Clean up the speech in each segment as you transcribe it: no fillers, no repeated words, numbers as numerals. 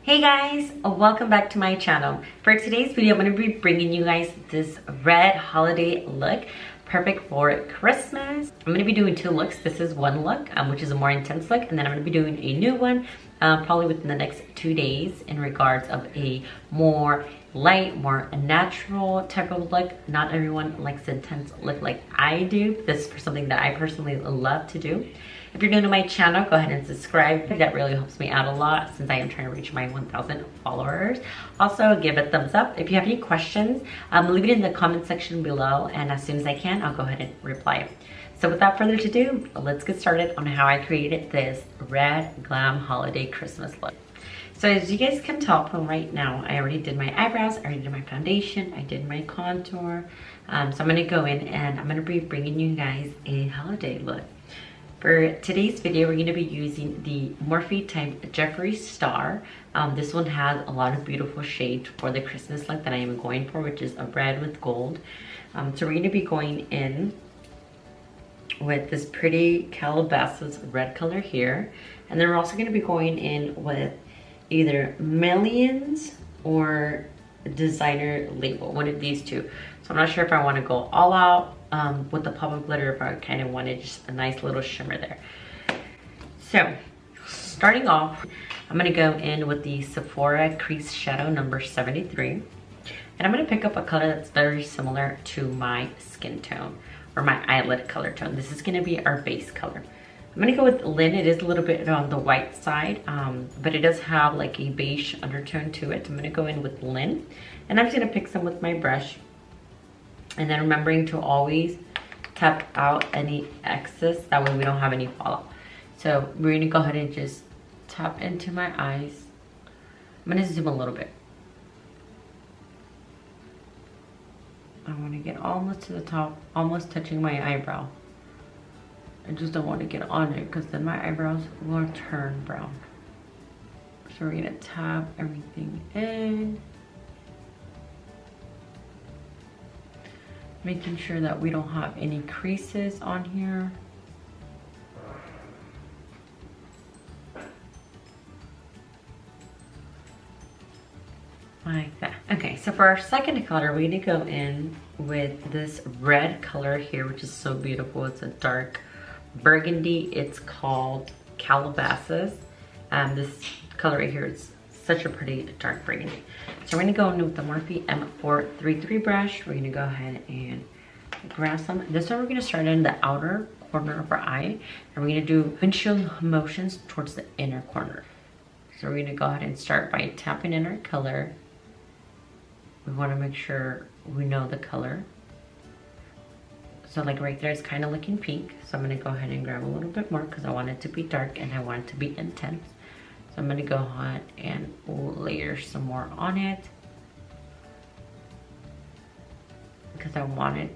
Hey guys, welcome back to my channel. For today's video, I'm going to be bringing you guys this red holiday look, perfect for Christmas. I'm going to be doing two looks. This is one look, which is a more intense look, and then I'm going to be doing a new one, probably within the next 2 days, in regards of a more light, more natural type of look. Not everyone likes an intense look like I do. This is for something that I personally love to do. If you're new to my channel, go ahead and subscribe. That really helps me out a lot since I am trying to reach my 1,000 followers. Also, give a thumbs up. If you have any questions, leave it in the comment section below, and as soon as I can, I'll go ahead and reply. So without further ado, let's get started on how I created this red glam holiday Christmas look. So as you guys can tell from right now, I already did my eyebrows, I already did my foundation, I did my contour. So I'm going to go in and I'm going to be bringing you guys a holiday look. For today's video, we're going to be using the Morphe type Jeffree Star. This one has a lot of beautiful shades for the Christmas look that I am going for, which is a red with gold. So we're going to be going in with this pretty Calabasas red color here. And then we're also going to be going in with either Millions or Designer Label, one of these two. So I'm not sure if I want to go all out with the pop of glitter, if I kind of wanted just a nice little shimmer there. So starting off, I'm going to go in with the Sephora Crease Shadow number 73. And I'm going to pick up a color that's very similar to my skin tone, or my eyelid color tone. This is going to be our base color. I'm going to go with Lynn. It is a little bit on the white side, but it does have like a beige undertone to it. I'm going to go in with Lynn, and I'm just going to pick some with my brush. And then remembering to always tap out any excess, that way we don't have any fallout. So we're going to go ahead and just tap into my eyes. I'm going to zoom a little bit. I want to get almost to the top, almost touching my eyebrow. I just don't want to get on it because then my eyebrows will turn brown. So we're going to tap everything in. Making sure that we don't have any creases on here. Like that. Okay, so for our second color, we're gonna go in with this red color here, which is so beautiful. It's a dark burgundy. It's called Calabasas. This color right here is such a pretty dark burgundy. So we're gonna go in with the Morphe M433 brush. We're gonna go ahead and grab some. This one we're gonna start in the outer corner of our eye, and we're gonna do windshield motions towards the inner corner. So we're gonna go ahead and start by tapping in our color. We wanna make sure we know the color. So like right there, it's kind of looking pink. So I'm gonna go ahead and grab a little bit more because I want it to be dark and I want it to be intense. So I'm gonna go ahead and layer some more on it because I want it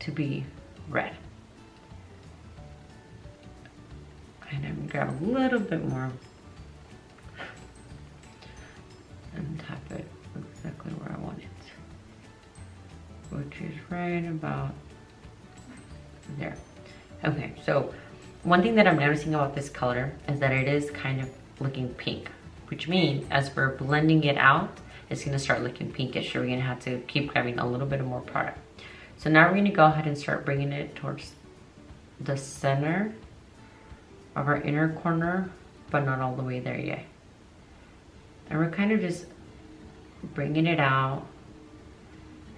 to be red. And I'm gonna grab a little bit more and tap it exactly where I want it, which is right about there. Okay, so one thing that I'm noticing about this color is that it is kind of looking pink, which means as we're blending it out, it's gonna start looking pinkish. So we're gonna have to keep grabbing a little bit more product. So now we're gonna go ahead and start bringing it towards the center of our inner corner, but not all the way there yet. And we're kind of just bringing it out,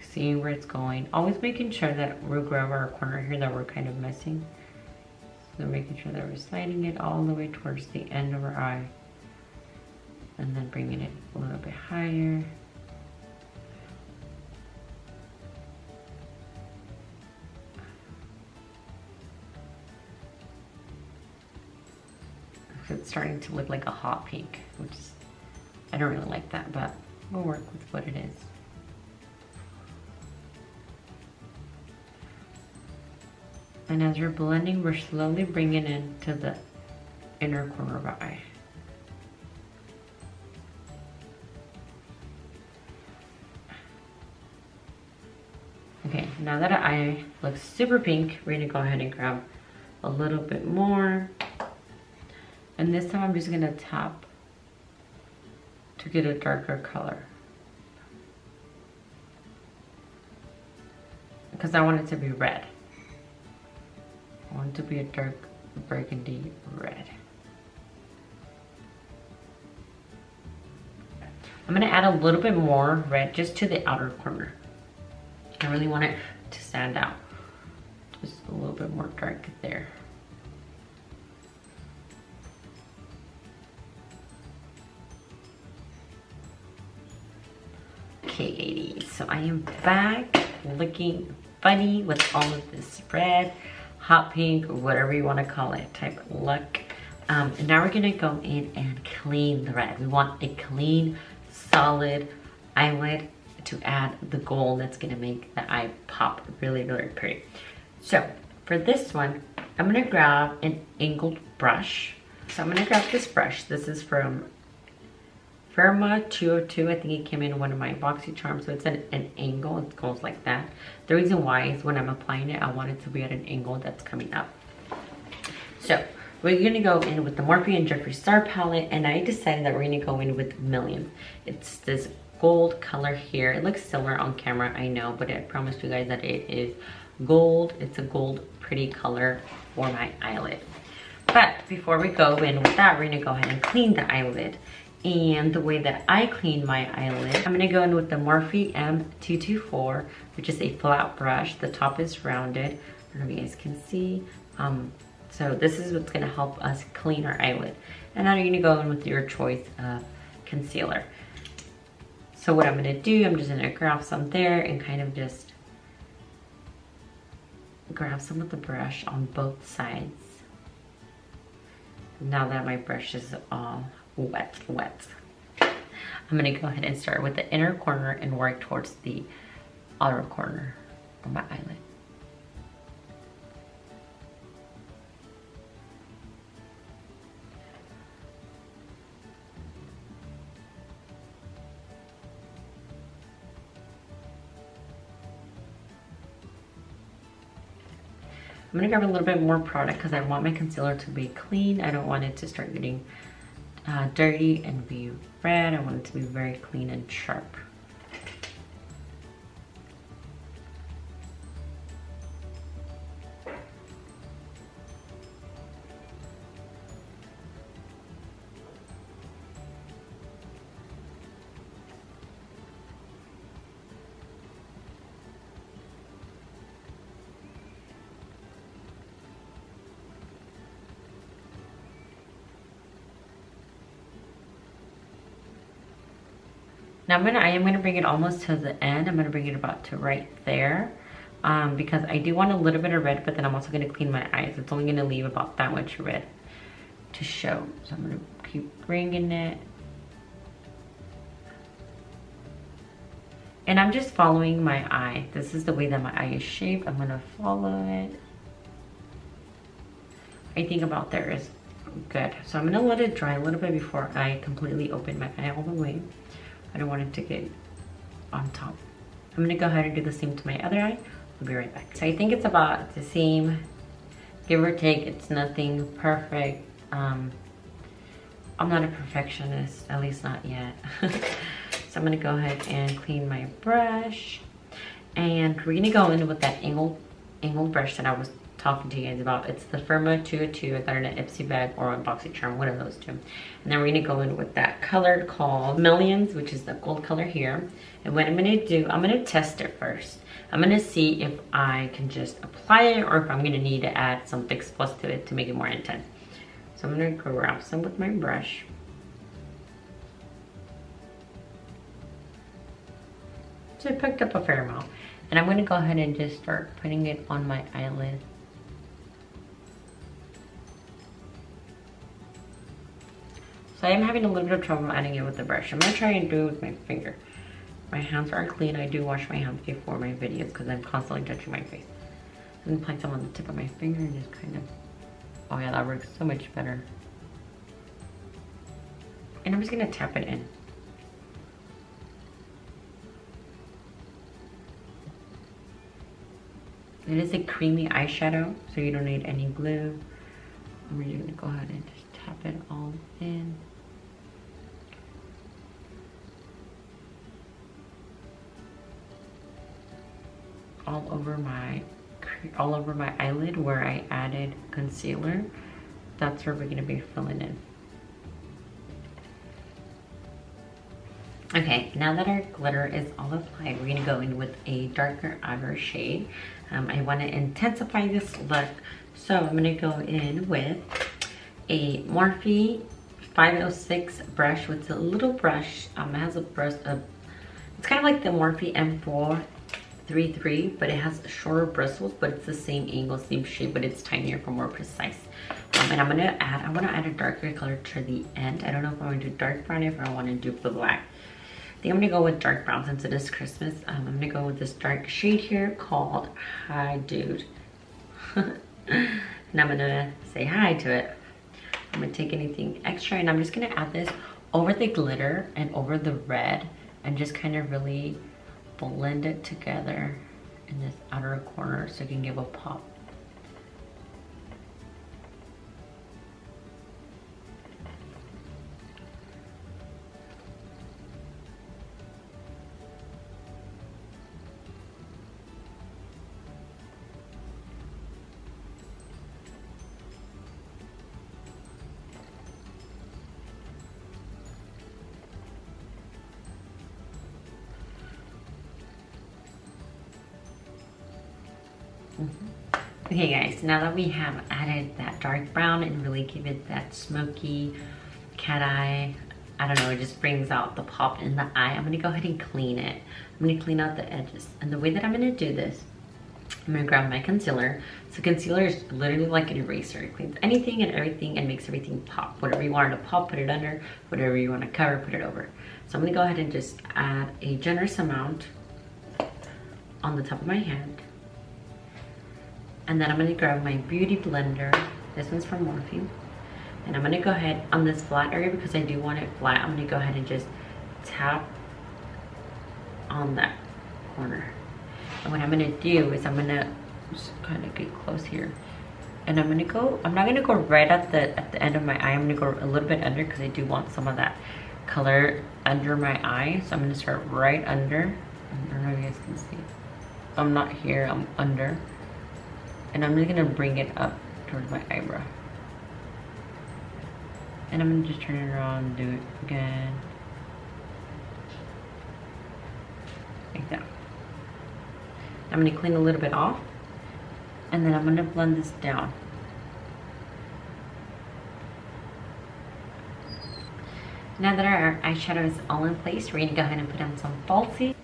seeing where it's going. Always making sure that we grab our corner here that we're kind of missing. So making sure that we're sliding it all the way towards the end of our eye. And then bringing it a little bit higher. So it's starting to look like a hot pink, which is, I don't really like that, but we'll work with what it is. And as we're blending, we're slowly bringing it into the inner corner of our eye. Okay, now that our eye looks super pink, we're gonna go ahead and grab a little bit more. And this time I'm just gonna tap to get a darker color. Because I want it to be red. I want it to be a dark burgundy red. I'm gonna add a little bit more red just to the outer corner. I really want it to stand out. Just a little bit more dark there. Okay, ladies, so I am back looking funny with all of this red, hot pink, or whatever you want to call it type look. And now we're gonna go in and clean the red. We want a clean, solid eyelid to add the gold that's gonna make the eye pop really, really pretty. So for this one, I'm gonna grab an angled brush. So I'm gonna grab this brush. This is from Firma 202. I think it came in one of my boxy charms. So it's an angle, it goes like that. The reason why is when I'm applying it, I want it to be at an angle that's coming up. So we're gonna go in with the Morphe and Jeffree Star palette, and I decided that we're gonna go in with Millions. It's this gold color here. It looks silver on camera, I know, but I promised you guys that it is gold. It's a gold pretty color for my eyelid. But before we go in with that, we're gonna go ahead and clean the eyelid. And the way that I clean my eyelid, I'm gonna go in with the Morphe M224, which is a flat brush. The top is rounded. I don't know if you guys can see. So this is what's gonna help us clean our eyelid. And now you're gonna go in with your choice of concealer. So what I'm gonna do, I'm just gonna grab some there and kind of just grab some with the brush on both sides. Now that my brush is all wet, I'm gonna go ahead and start with the inner corner and work towards the outer corner of my eyelid. I'm gonna grab a little bit more product because I want my concealer to be clean. I don't want it to start getting dirty and be red. I want it to be very clean and sharp. Now I am gonna bring it almost to the end. I'm gonna bring it about to right there because I do want a little bit of red, but then I'm also gonna clean my eyes. It's only gonna leave about that much red to show. So I'm gonna keep bringing it. And I'm just following my eye. This is the way that my eye is shaped. I'm gonna follow it. I think about there is good. So I'm gonna let it dry a little bit before I completely open my eye all the way. I don't want it to get on top. I'm gonna go ahead and do the same to my other eye. I'll be right back. So I think it's about the same, give or take. It's nothing perfect. I'm not a perfectionist, at least not yet. So I'm gonna go ahead and clean my brush. And we're gonna go in with that angled brush that I was talking to you guys about. It's the Firma 202. I got it in an Ipsy bag or a boxy charm, one of those two. And then we're gonna go in with that color called Millions, which is the gold color here. And what I'm gonna do, I'm gonna test it first. I'm gonna see if I can just apply it or if I'm gonna need to add some Fix Plus to it to make it more intense. So I'm gonna grab some with my brush. So I picked up a fair amount. And I'm gonna go ahead and just start putting it on my eyelid. So I am having a little bit of trouble adding it with the brush. I'm gonna try and do it with my finger. My hands are clean. I do wash my hands before my videos because I'm constantly touching my face. I'm gonna apply some on the tip of my finger and just kind of, oh yeah, that works so much better. And I'm just gonna tap it in. It is a creamy eyeshadow, so you don't need any glue. I'm really gonna go ahead and just tap it all in. all over my eyelid where I added concealer. That's where we're gonna be filling in. Okay, now that our glitter is all applied, we're gonna go in with a darker outer shade. I wanna intensify this look, so I'm gonna go in with a Morphe 506 brush with a little brush. It has a brush, it's kind of like the Morphe M433, but it has shorter bristles, but it's the same angle, same shape, but it's tinier for more precise. And I want to add a darker color to the end. I don't know if I want to do dark brown, if I want to do black. I think I'm gonna go with dark brown since it is Christmas. I'm gonna go with this dark shade here called Hi Dude. And I'm gonna say hi to it. I'm gonna take anything extra and I'm just gonna add this over the glitter and over the red and just kind of really blend it together in this outer corner so it can give a pop. Okay guys, now that we have added that dark brown and really give it that smoky cat eye, I don't know, it just brings out the pop in the eye. I'm gonna go ahead and clean it. I'm gonna clean out the edges. And the way that I'm gonna do this, I'm gonna grab my concealer. So concealer is literally like an eraser. It cleans anything and everything and makes everything pop. Whatever you want it to pop, put it under. Whatever you want to cover, put it over. So I'm gonna go ahead and just add a generous amount on the top of my hand. And then I'm gonna grab my beauty blender. This one's from Morphe. And I'm gonna go ahead on this flat area because I do want it flat. I'm gonna go ahead and just tap on that corner. And what I'm gonna do is I'm gonna just kind of get close here. And I'm not gonna go right at the end of my eye. I'm gonna go a little bit under because I do want some of that color under my eye. So I'm gonna start right under. I don't know if you guys can see. I'm not here, I'm under. And I'm just gonna bring it up towards my eyebrow. And I'm gonna just turn it around and do it again. Like that. I'm gonna clean a little bit off. And then I'm gonna blend this down. Now that our eyeshadow is all in place, we're gonna go ahead and put on some falsies.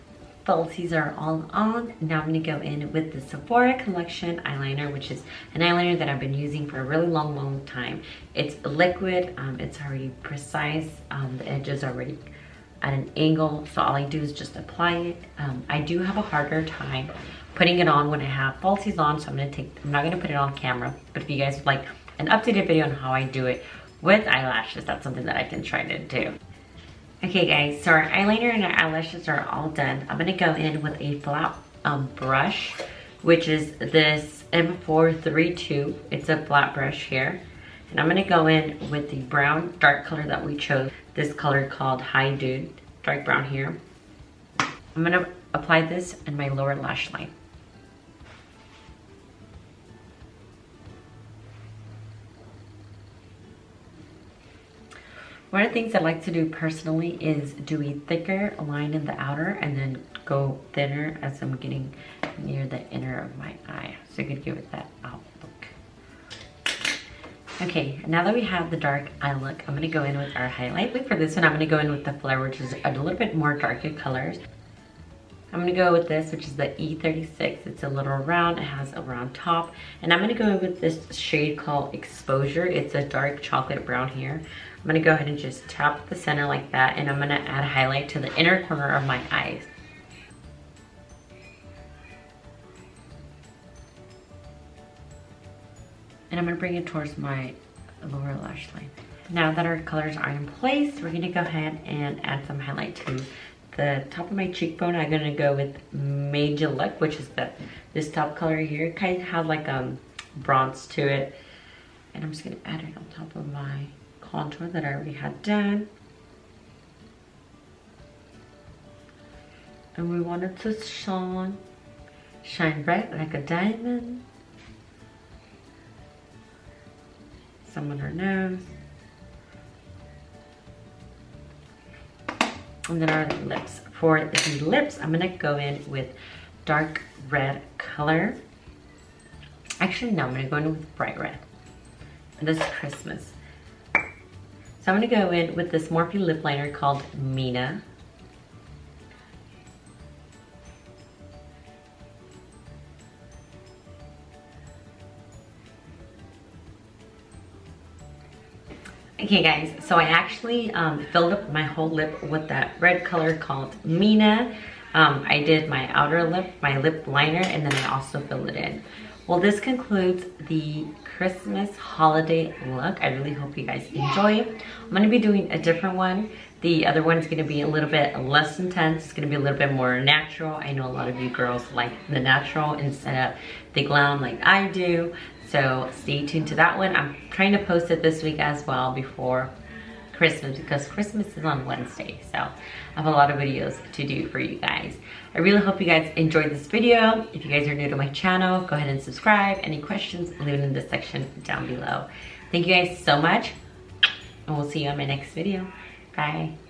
Falsies are all on. Now I'm gonna go in with the Sephora Collection eyeliner, which is an eyeliner that I've been using for a really long time. It's liquid, it's already precise, the edges are already at an angle, so all I do is just apply it. I do have a harder time putting it on when I have falsies on, so I'm not gonna put it on camera, but if you guys would like an up-to-date video on how I do it with eyelashes, that's something that I can try to do. Okay guys, so our eyeliner and our eyelashes are all done. I'm gonna go in with a flat brush, which is this M432. It's a flat brush here. And I'm gonna go in with the brown dark color that we chose. This color called Hi Dude, dark brown here. I'm gonna apply this in my lower lash line. One of the things I like to do personally is do a thicker line in the outer and then go thinner as I'm getting near the inner of my eye. So you could give it that outlook. Okay, now that we have the dark eye look, I'm gonna go in with our highlight. Like for this one, I'm gonna go in with the Flare, which is a little bit more darker colors. I'm gonna go with this, which is the E36. It's a little round, it has a round top. And I'm gonna go in with this shade called Exposure. It's a dark chocolate brown here. I'm gonna go ahead and just tap the center like that, and I'm gonna add highlight to the inner corner of my eyes. And I'm gonna bring it towards my lower lash line. Now that our colors are in place, we're gonna go ahead and add some highlight to the top of my cheekbone. I'm gonna go with Major Look, which is this top color here. It kind of has like bronze to it. And I'm just gonna add it on top of my contour that I already had done. And we want it to shine Shine bright like a diamond. Some on her nose. And then our lips. For the lips, I'm gonna go in with dark red color. Actually, no, I'm gonna go in with bright red. And this is Christmas. So I'm gonna go in with this Morphe lip liner called Mina. Okay guys, so I actually filled up my whole lip with that red color called Mina. I did my outer lip, my lip liner, and then I also filled it in. Well, this concludes the Christmas holiday look. I really hope you guys enjoy it. I'm gonna be doing a different one. The other one's gonna be a little bit less intense. It's gonna be a little bit more natural. I know a lot of you girls like the natural instead of the glam like I do. So stay tuned to that one. I'm trying to post it this week as well before Christmas because Christmas is on Wednesday. So I have a lot of videos to do for you guys. I really hope you guys enjoyed this video. If you guys are new to my channel, go ahead and subscribe. Any questions, leave it in the section down below. Thank you guys so much, and we'll see you on my next video. Bye.